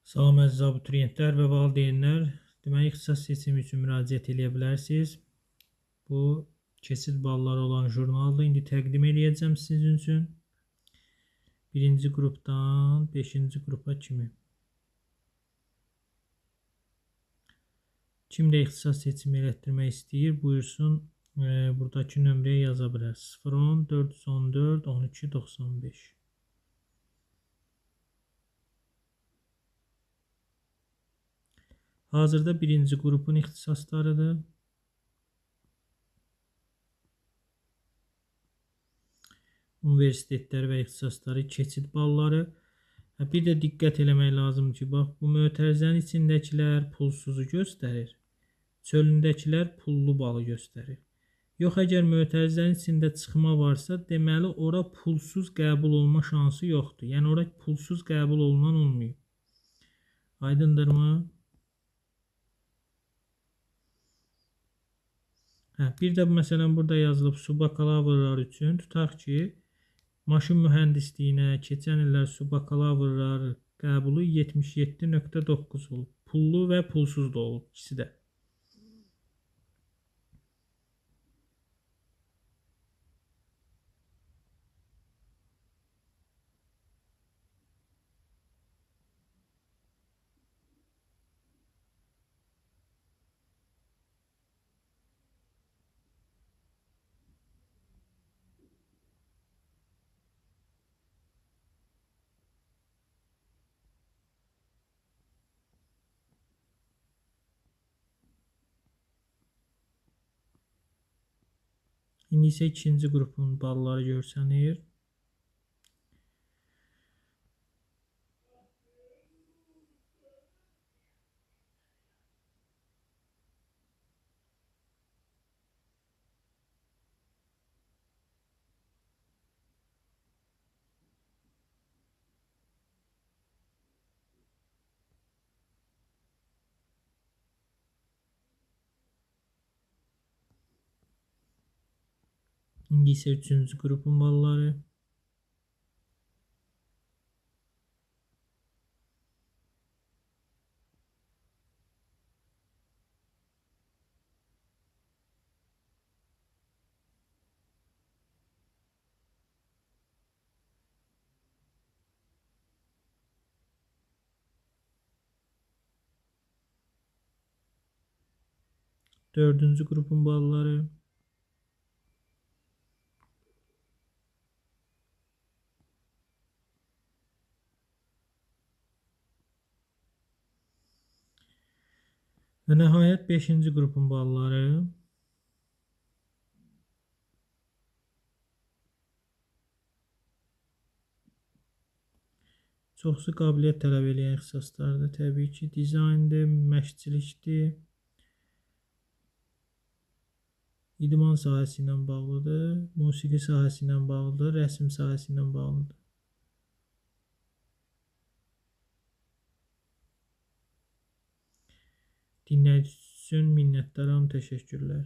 Salam əziz abituriyentlər və valideynlər. Deməli, ixtisas seçimi üçün müraciət edə bilərsiniz. Bu keçid balları olan jurnalda indi təqdim edəcəm sizin üçün. Birinci qrupdan 5-ci qrupa kimi. Kim də ixtisas seçimi elətdirmək istəyir, buyursun buradakı nömrəyə yaza bilər. 010 414 12 95. Hazırda birinci qrupun ixtisaslarıdır. Universitetlər və ixtisasları keçid balları. Bir də diqqət eləmək lazımdır ki, bax bu mötərizənin içindəkilər pulsuzu göstərir. Çölündəkilər pullu balı göstərir. Yox, əgər mötərizənin içində çıxma varsa, deməli ora pulsuz qəbul olma şansı yoxdur. Yəni ora pulsuz qəbul olunan olmuyor. Aydındırmı? Bir də məsələn burada yazılıb subakalavrlar üçün. Tutaq ki, maşın mühəndisliyinə keçən illər subakalavrlar qəbulu 77.9 olub. Pullu və pulsuz da olub ikisi də. İndi isə ikinci qrupun balları görsənir. İndi isə üçüncü qrupun balları. Dördüncü qrupun balları. Və nəhayət 5-ci qrupun balları. Çoxsu qabiliyyət tələb edən ixtisaslardır. Təbii ki, dizayndır, məşqçilikdir, idman sahəsi ilə bağlıdır, musiqi sahəsi ilə bağlıdır, rəsm sahəsi ilə bağlıdır. Dinlədiyiniz üçün minnətdaram, təşəkkürlər.